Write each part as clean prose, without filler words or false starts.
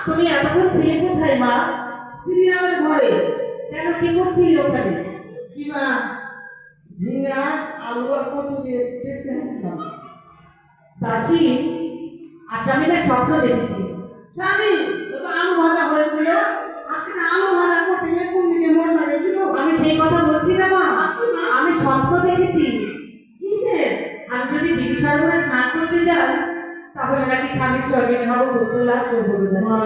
তুমি এতক্ষণ ছিলে কোথায় মা? সিরিয়ালের ঘরে। কেন, কি করছিলে ওখানে? কি মা, ঝিঙ্গা আলু আর কচু দিয়ে পেস্ট খাচ্ছিলাম। দাসী, আজ আমি না স্বপ্ন দেখেছি। জানি তো আলু ভাজা হয়েছিল, আপনি আলু ভাজা করতে গিয়ে কোন দিকে মন লাগেছিল? আমি সেই কথা বলছি না মা, আমি স্বপ্ন দেখেছি। কিসের? আমি যদি দেবী সরোবরে স্নান করতে যাই তাহলে নাকি স্বামীর স্বর্গে হবো, পুত্র লাভ করবো। মা,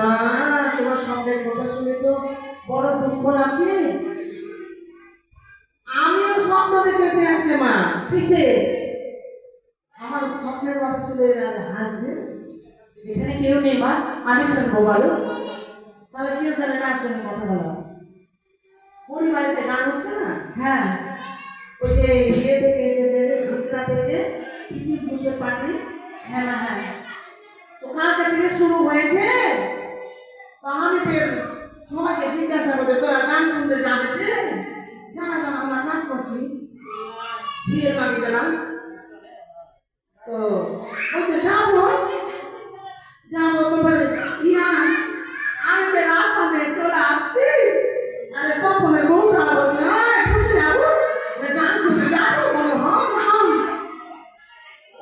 তোমার স্বপ্নের কথা শুনে তো বড় দুঃখ লাগছে। আমিও স্বপ্ন দেখেছি আজকে মা। কিসে? আমার স্বপ্নের কথা শুনে হাসবে। এখানে কেউ নেই মা, আমি শুনবো, বলো। তাহলে কেউ জানে না, শুনে কথা বলো। পরিবারেতে গান হচ্ছে না? হ্যাঁ, ওই যে ইয়ে থেকে এসেছে, ঝিকরা থেকে পিচির দুশের পার্টি। হ্যাঁ না, হ্যাঁ, তো কালকে থেকে শুরু হয়েছে। তো আমি ফের সবাইকে জিজ্ঞাসা করতে, তোরা গান শুনতে যাবে? জানা জানা আমরা কাজ করছি, ঝিয়ের বাড়ি গেলাম। তো বলতে যাবো যাবো, তো বলে ইয়া আমি ফের আসামে চলে আসছি। আরে কখনো বউটা বলছে শুনতে যাবো, গান শুনতে যাবো। বলো হ্যাঁ যাও।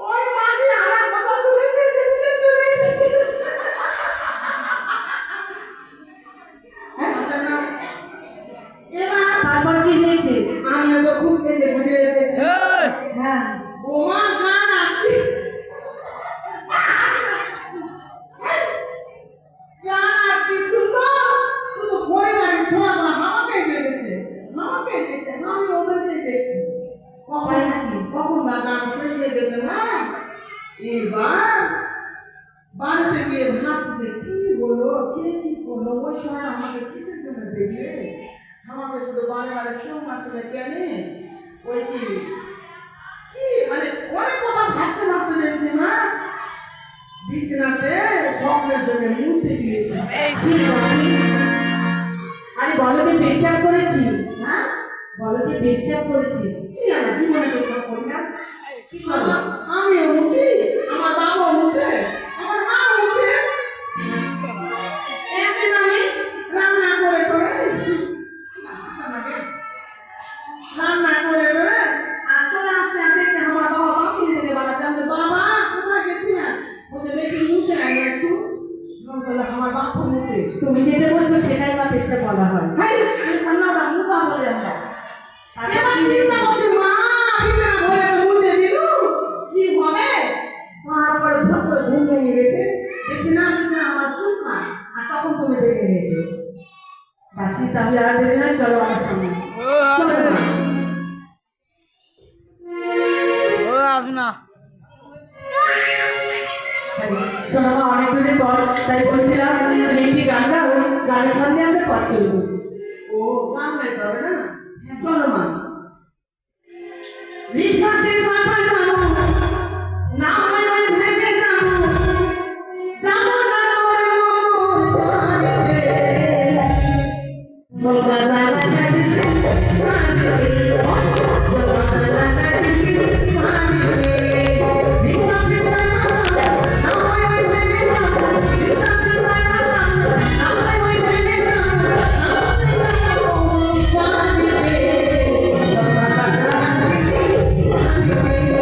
ওই মাঝে আমার কথা শুনেছে, যে চলে এসেছে। তারপর কি হয়েছে? আমিও তো খুব সেজে বুঝে এসেছি। হ্যাঁ, ওমা গান আঁকি, গান আঁকি শুনবো। শুধু পরিবারের ছোড়াগুলো আমাকেই দেখেছে, আমাকেই দেখছে, আমি ওদেরকেই দেখছি। কখন বা গান শেষ হয়ে গেছে না, এবার বাড়িতে গিয়ে ভাবছি যে কি হলো, কে কি করলো, ওই সময় আমাকে কিসের জন্য দেখবে, আমাকে শুধু বারে বারে চোখ মারছিল কেন? ওই কি কি মানে অনেক কথা ভাবতে ভাবতে দেখছি মা, বিছানাতে স্বপ্নের জন্য মুড়তে গিয়েছি। আরে বলো যে পেশাব করেছি। হ্যাঁ, বলো যে পেশাব করেছি। কি আমার জীবনে পেশাব করি না? আমিও মুখি, আমার বাবাও মুখে, আমার মাও মুখে। একদিন আমি রান্না করে রান্না করে আর চলে আসছে, আর দেখছে আমার বাবা বাপির থেকে বাড়াচ্ছে। আমি বাবা কোথায় গেছিলাম? বলছে দেখি মুখে আগে একটু। আমার বাপু মুখে। তুমি যেটা বলছো সেটাই বা পেশাব বলা হয়। আমি সামনা মুখা বলে আমরা। এবার চিন্তা করছি মা, চিন্তা বলে মুখে দিল কি হবে? তারপরে ফট করে ঘুম ভেঙে গেছে, দেখছি না আমার সুখা। আর তখন তুমি ডেকে নিয়েছো। বাসি তাহলে আর দেরি নয়, চলো আমার সঙ্গে। চলো মা। শোনো মা, অনেক দিনের পর তাই বলছিলাম তুমি একটি গান গাও, ওই গানের সঙ্গে আমরা পথ চলবো। ও গান গাইতে হবে না? চলো মা। রিক্সাতে সাথে যাবো, না হয় ওই ভেবে যাবো, যাবো না ওই বাড়িতে। কলকাতা লাগাইলে সারিতে, কলকাতা লাগাইলে সারিতে। রিক্সাতে যাবো, না হয় ওই ভেবে যাবো, রিক্সাতে যাবো, না হয় ওই ভেবে যাবো, যাবো ওই বাড়িতে। কলকাতা লাগাইলে সারিতে।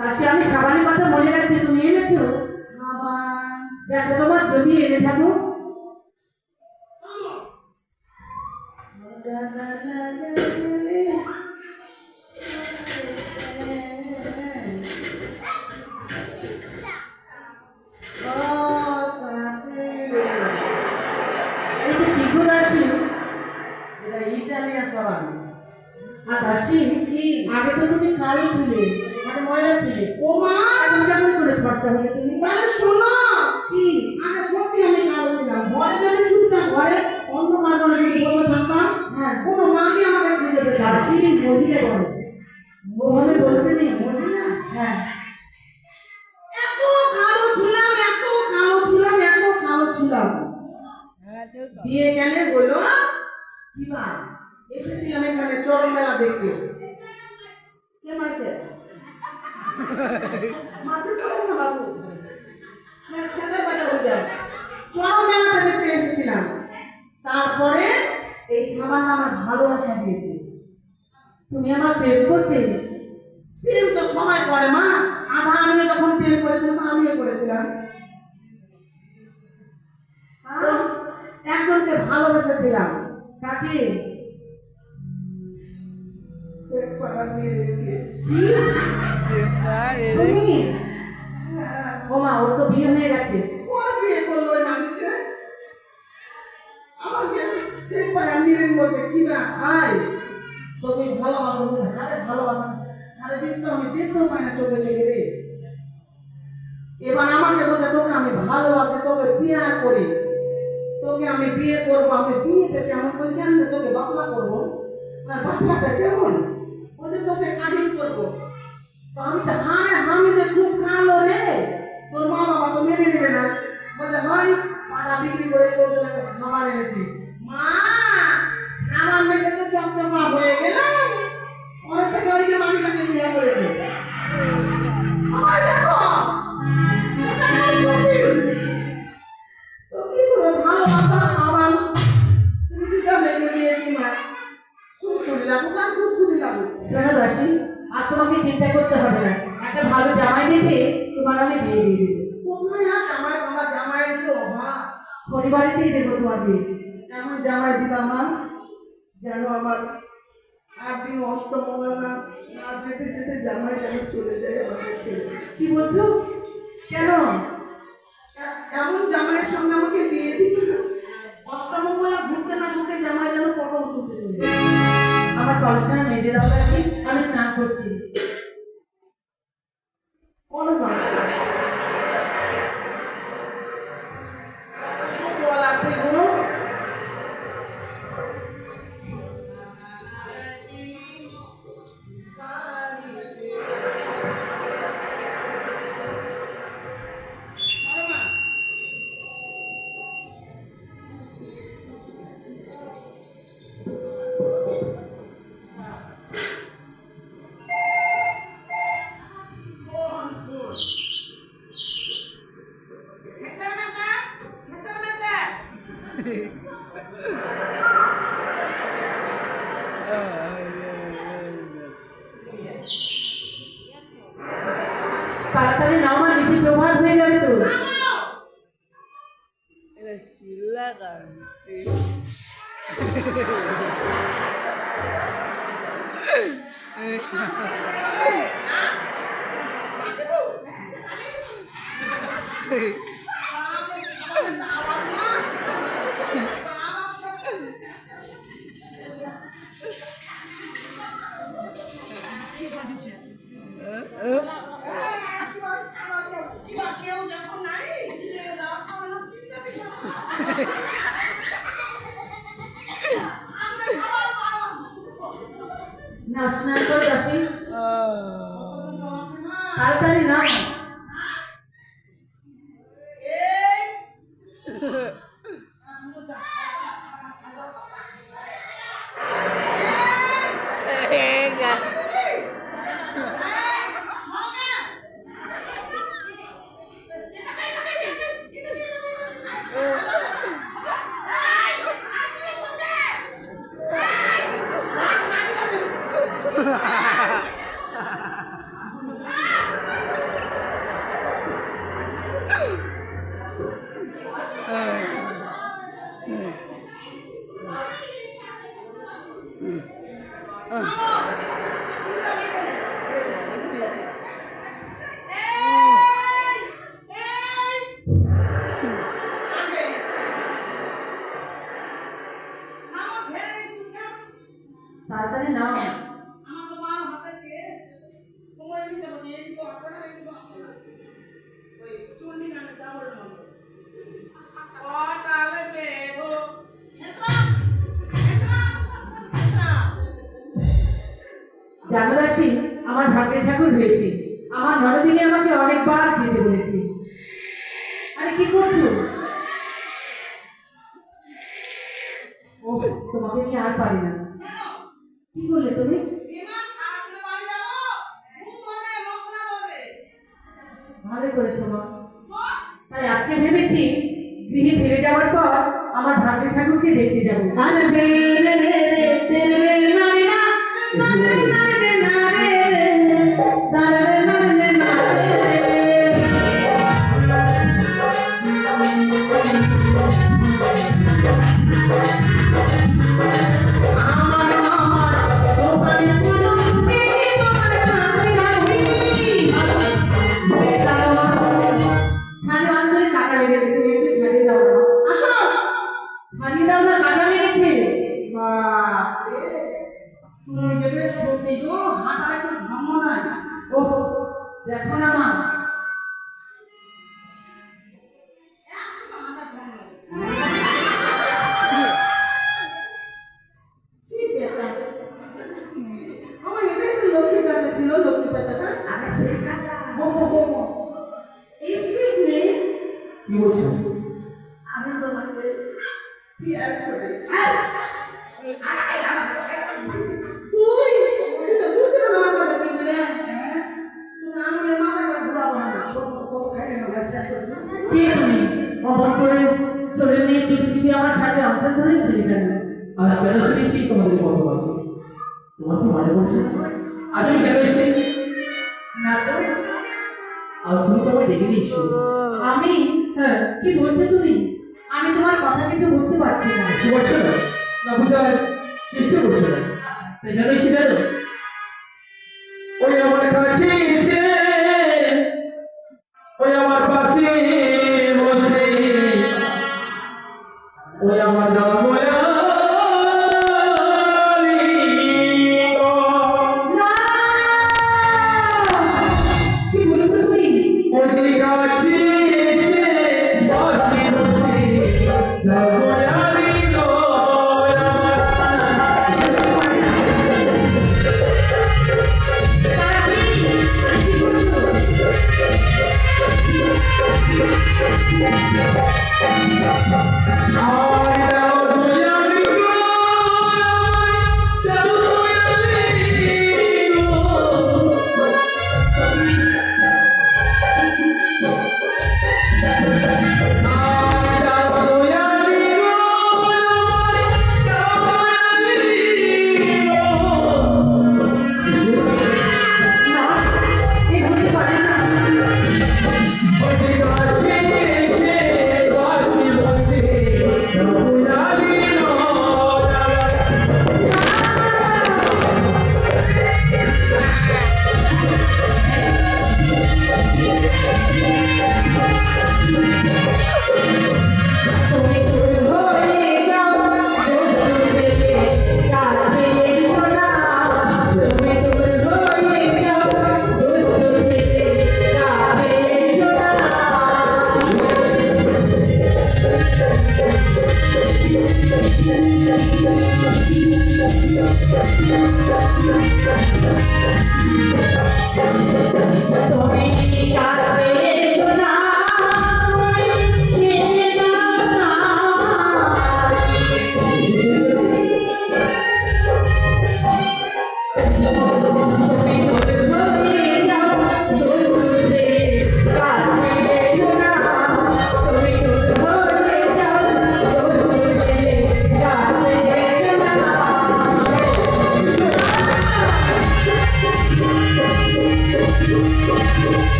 দাসী আমি সাবানের কথা মনে রাখছি, তুমি এনেছো? সাবান দেখো তোমার যদি এনে থাকো। এটা কি গো দাসী? এটা ইটালিয়ান সাবান। আর দাসী কি? আগে তো তুমি কালো ছিলে, মানে ময়লা ছিলে, ও মা, এখন কেমন করে ফর্সা হলে তুমি? তাহলে শোনো, কি? আগে সত্যি আমি কালো ছিলাম। ঘরে যদি চুপচাপ ঘরে অন্ধকার করে যদি বসে থাকতাম, হ্যাঁ। কোনো মাকে আমাকে খুঁজে পেত না। দাসী মহিলা বলো, ওভাবে বলতে নেই। মহিলা? হ্যাঁ। এত কালো ছিলাম, এত কালো ছিলাম, এত কালো ছিলাম। বিয়ে কেন বলো? কি মা? এসেছিলাম এখানে চরম মেলা দেখতে। কে মারছে? মারপিট করেন না বাবু। খেদার বাজার হয়ে যায়। চরম মেলাটা দেখতে এসেছিলাম। তারপরে এই সাবানটা আমার ভালোবাসা দিয়েছে। তুমি আমার প্রেম করতে? প্রেম তো সবাই করে মা। আধা আমিও যখন প্রেম করেছিলাম তো আমিও করেছিলাম। তো একজনকে ভালোবেসেছিলাম। কাকে? শেখ পাড়ার মেয়েকে। কি? তুমি? হ্যাঁ, ও মা, ওর তো বিয়ে হয়ে গেছে। ওরা বিয়ে করলো ওই মানুষকে। আমাকে শেখ পাড়ার মেয়ে বলছে কি না ভাই তুমি ভালোবাসো বলে, আরে ভালোবাসা আরে বিশ্ব আমি দেখতেও পাই না চোখে চোখে রে। এবার আমাকে বলছে তোকে আমি ভালোবাসি, তোকে বিয়ে করি, তোকে আমি বিয়ে করবো। আমি বিয়েতে কেমন করে কেন তোকে বাপলা করবো? বাপলাটা কেমন? বলছে তোকে কাহিল করবো। তো আমি যে হারে আমি যে খুব কালো রে, তোর মা বাবা তো মেনে নেবে না। বলছে ভাই পাটা বিক্রি করে তোর জন্য একটা সাবান এনেছি। মা সাবান মেখে তো চকচমা হয়ে গেলাম। পরে থেকে ওই যে মামিটাকে বিয়ে করেছে। সবাই দেখো এটা কি সত্যি? তো কি করে ভালোবাসা সাবান স্মৃতিটা রেখে দিয়েছি মা। সুরসুরি লাগুক আর কুটকুটি লাগুক। শোনো দাসী, আর তোমাকে চিন্তা করতে হবে না। একটা ভালো জামাই দেখে তোমার আমি বিয়ে দিয়ে দেবো। কোথায় আর জামাই বাবা, জামাইয়ের কি অভাব? পরিবারেতেই দেবো তোমার বিয়ে। এমন জামাই দিবা মা যেন আমার 8 দিন অষ্টমঙ্গল না না যেতে যেতে জামাই যেন চলে যায় আমাকে ছেড়ে। কি বলছো? কেন? এমন জামাইয়ের সঙ্গে আমাকে বিয়ে দিতে অষ্টমঙ্গলা ঘুরতে না ঘুরতে জামাই যেন পটল তুলতে চলে যায়। আমার কলসখানা মেজে দাও দাসী, আমি স্নান করছি। কোনো মাস জল আছে গো। তাড়াতাড়ি নাও মা, বেশি প্রভাত হয়ে যাবে তো। কেউ যখন নাই না স্নান করে দাসী, তাড়াতাড়ি নাও। আমার ভাগ্যের ঠাকুর হয়েছে। আমার নরদিনে আমাকে অনেকবার যেতে বলেছে। আরে কি করছো? ও তোমাকে নিয়ে আর পারি না। কি বললে তুমি? ভালোই করেছো মা। তাই আজকে ভেবেছি গৃহে ফিরে যাওয়ার পর আমার ভাগ্যের ঠাকুরকে দেখতে যাবো। আরে দে রে রে রে দে রে নারে না নারে নারে নারে নারে নারে নারে আমার আমার দোকানে কোনো দিদি তোমার কাছে আসি ছাড়ে অন্তরে কাটা লেগেছে, তুমি একটু ছাড়িয়ে দাও না। আসো ছাড়িয়ে দাও না, কাটা লেগেছে। বাপরে তুমি যে বেশ সত্যি গো হাঁটা একটু ধর্ম নাই ও দেখো না মা, একটু হাঁটা ধর্ম কি বেচা আমার এটাই তো লক্ষ্মী বেচা ছিল, লক্ষ্মী বেচাটা আরে সেই কাটা। এক্সকিউজ মি কি বলছো? আমি তোমাকে পিয়ার করি তুই এটা দুধের মাথা করে পিবি রে তুমি আঙুলের মাথা করে ঘুরাবো না কে তুমি? অমন করে চলে নিয়ে চুপি চুপি আমার সাথে অন্তর ধরেছিলে কেন? আজ কেন শুনেছি তোমাদের কথা বলছি? তোমার কি মনে পড়ছে আজ আমি কেন এসেছি? না তো। আজ তুমি তো আমায় ডেকে নিয়ে এসছো। আমি? হ্যাঁ, কি বলছো তুমি? আমি তোমার কথা কিছু বুঝতে পারছি না। বুঝতে পারছো না? না বুঝার চেষ্টা করছো না, তাই কেন এসে জানো? ওই আমার কাছে এসে ওই আমার পাশে বসে ওই আমার নাম বলে না! কি বলছো তুমি? ওই কাছে এসে বসে বসে দয়ালি গো আমার কাকি!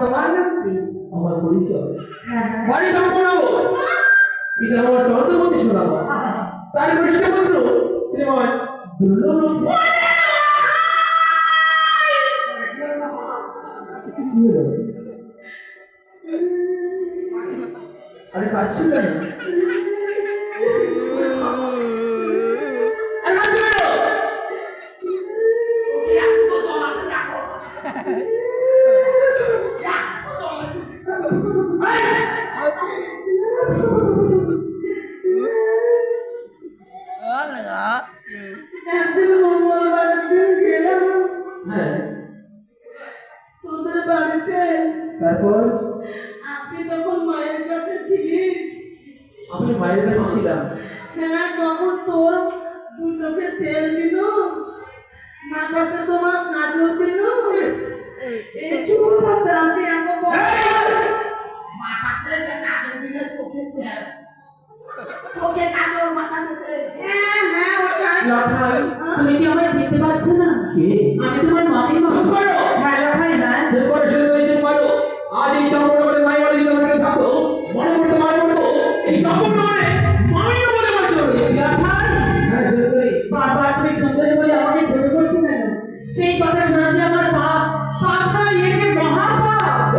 তোমার নাম কি? আমার পরিচয় হ্যাঁ হ্যাঁ বাড়ি সম্পূর্ণাবো এটা আমার চন্দ্রমতি শোনাবো তার কৃষ্ণপুত্র শ্রীমান দুর্লভ আরে কাঁদছিল না আরে কাঁদছিল না একদিন মঙ্গলবারের দিন গেলাম হ্যাঁ তোদের বাড়িতে। তারপর আপনি তখন মায়ের কাছে ছিলিস। আমি মায়ের কাছে ছিলাম হ্যাঁ, তখন তোর দু চোখে তেল দিল, মাথাতে তোমার কাজল দিল, এই চুল হাতে আমি এত বড় মাথাতে কাজল দিলে চোখে তেল, চোখে কাজল মাথাতে তেল। হ্যাঁ হ্যাঁ ওটাই। লখাই তুমি কি আমায় চিনতে পারছো না? কে আমি তোমার মামি মা। চুপ করো হ্যাঁ লখাই হ্যাঁ চুপ করে শুনে রয়েছে পারো আজ এই চম্পকনগরের মাই বাড়ি যদি আমাকে থাকতো মনে করতো এই চম্পকনগরে মামি বলে মনে রয়েছে লখাই হ্যাঁ সুন্দরী বারবার তুমি সুন্দরী বলে আমাকে ছোট করছো কেন? সেই কথা শোনাতে আমার পাপ পাপ নয়, এ যে মহাপাপ।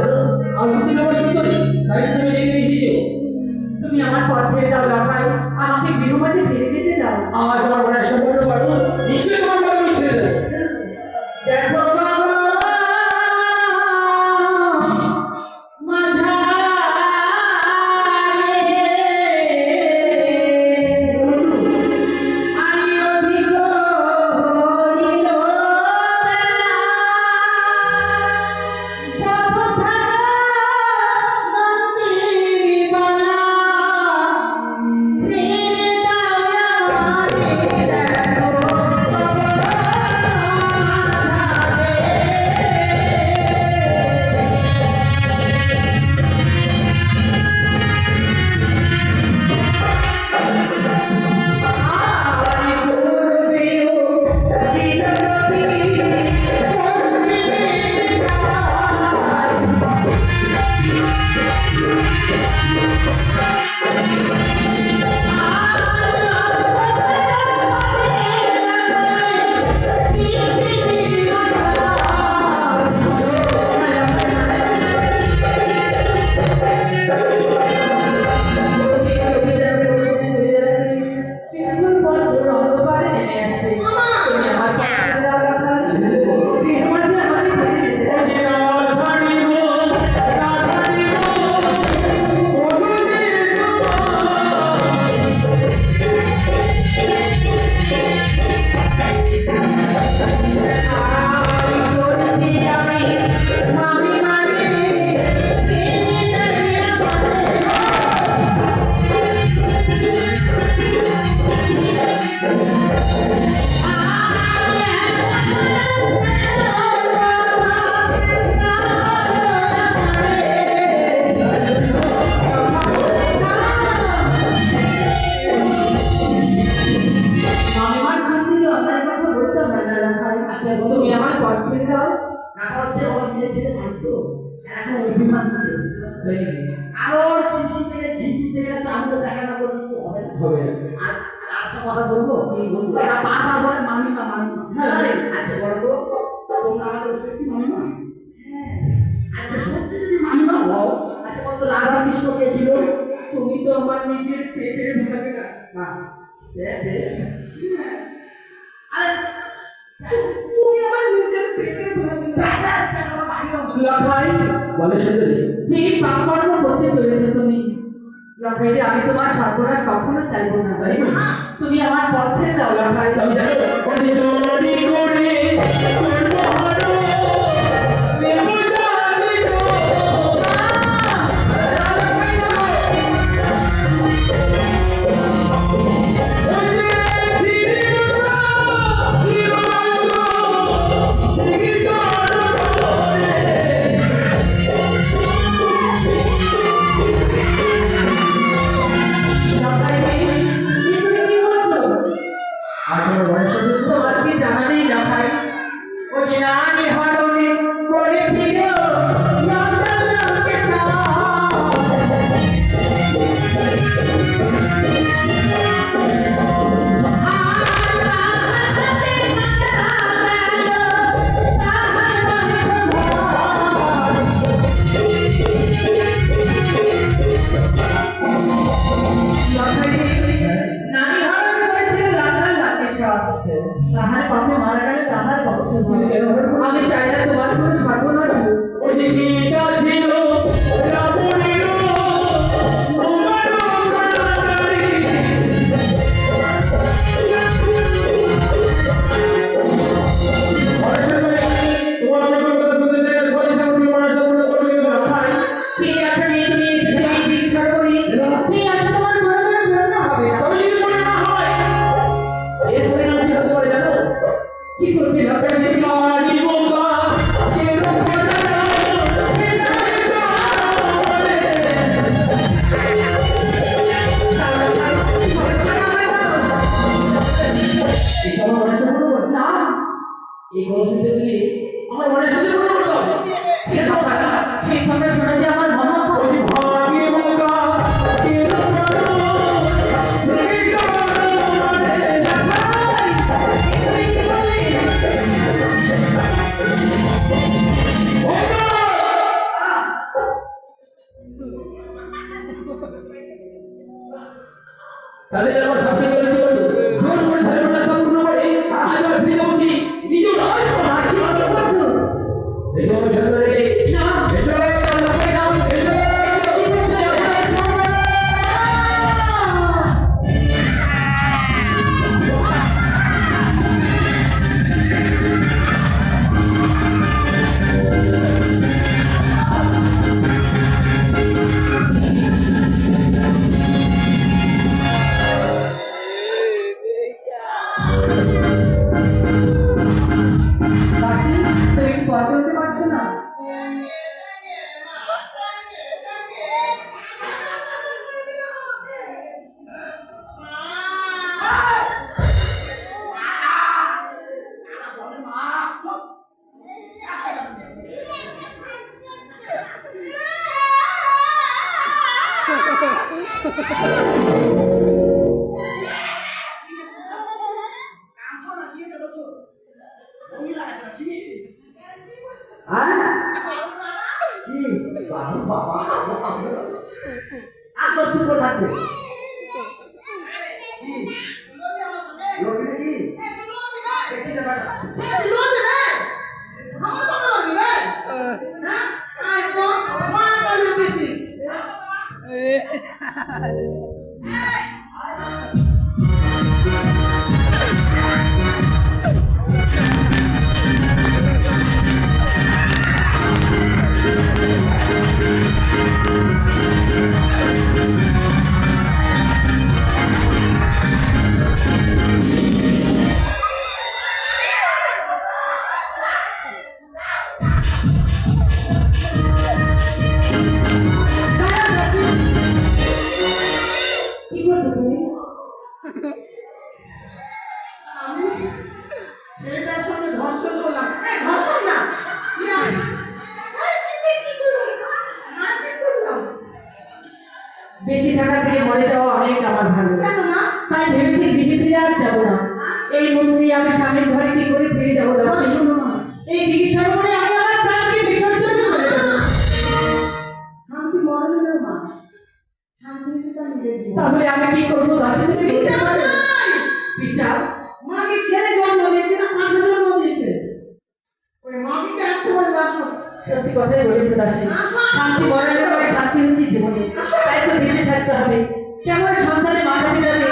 আজ সত্যি আমার সুন্দরী তাই তো তুমি রেগে এসেছো তুমি আমার পথ ছেড়ে দাও লখাই, আমাকে গৃহবাসে ফিরে যেতে দাও। আজ আমার মনে সম্পূর্ণ পারো নিশ্চয়ই তোমার পারো আমি ছেড়ে দেবো দেখো বাবা কিছুক্ষণ পর ওর অন্ধকারে নেমে আসবে। তুমি আমার পথ ছেড়ে দাও লখাই, ছেড়ে দেবো গৃহবাসে আমাকে ফিরে যেতে দাও। মামিমার সামনে তো অন্যায় কথা বলতে হয় না লখাই। আচ্ছা, তুমি আমার পথ ছেড়ে দাও। ব্যাপার হচ্ছে ওর মেয়ে ছেলে মানুষ তো এখন অভিমান করছে, বুঝতে পারছো? তাই নাকি কারোর শিশি থেকে ঝিঁকি থেকে একটা আঙুলে দেখা না করলে তো হবে না। হবে না আর আর একটা কথা বলবো, কি বলবো, এরা বারবার বলে মামি মা মামি মা। হ্যাঁ। আচ্ছা বলো তো, তোমরা আমাদের সত্যি মামি মা? আচ্ছা সত্যি যদি মামি মা হও, আচ্ছা বলো তো রাধা কৃষ্ণ কে ছিল? তুমি তো আমার নিজের পেটের ভাগনা। না আরে তুমি আমার নিজের পেটের ভাগনা। লখাই বলে সুন্দরী যে পাপকর্ম করতে চলেছো তুমি, লখাই রে, আমি তোমার সর্বনাশ কখনো চাইবো না। তাই না? তুমি আমার পথ ছেড়ে দাও লখাই। আমি জানো ওরে চড়ি করে করবো হারো নেবো জানি তো লখাই রে, তুমি কি বলছো? আজ আমার বয়স তোমার কি জানা নেই লখাই, ও যে আমি চাই না তোমার কোনো সর্বনাশ হোক। ওই যে সীতা ছিল রাবণের তোমার অনেক কথা শুনতে চাই না, সবাই সামনে মনে সামনে করবে না। ঠিক আছে নিয়ে তুমি এসেছো, আমি বিশ্বাস করি। ঠিক আছে, তোমার ঘোরাঘুরি ঘোরানো হবে না। তবে যদি মনে না হয় এর পরিণাম কি হতে পারে জানো? কি করবি লোকের যে কারি বোকা কেন না, এই গল্প শুনতে গেলে আমার মনে সাথে মনে পড়লো সেই কথা শোনা যে আমার মনে হয় ওই যে ভাগি বোকা কেন তাহলে আমার সাথে চলেছে বলতো জোর করে ধর্মটা সম্পূর্ণ করে আজ আমার ফিরে বসি নিজের রাজ এসো সুন্দরী না, এসো এসো দাসী, তুমি কি পথ চলতে পারছো না? কি করছো তুমি? আমি ছেলেটার সঙ্গে ধর্ষণ করলাম। ধর্ষণ না, বেঁচে থাকা থেকে মরে যাওয়া অনেক আমার ভালো। কেন মা? তাই ভেবেছি বিধি ফিরে আর যাবো না। এই মন্দিরে আমি স্বামীর ঘরে কি করে ফিরে যাবো না? শোনো মা, এই চিকিৎসা করে আমি আমার প্রাণকে বিসর্জন করে দেবো। শান্তি মরণে না মা, শান্তি তার নিজের জীবন। তাহলে আমি কি করবো দাসী? তুমি বলতে বিচার পারো? চাই। বিচার? মাকে ছেলে জন্ম দিয়েছে না পাখা জন্ম দিয়েছে? ওই মাকে কে আছে বলে বাসো? সত্যি কথাই বলেছো দাসী। আসো, শান্তি মরণের পরে শান্তি হচ্ছে জীবনে। তাই তো বেঁচে থাকতে হবে। কেমন সন্তানের মাথা পিতাকে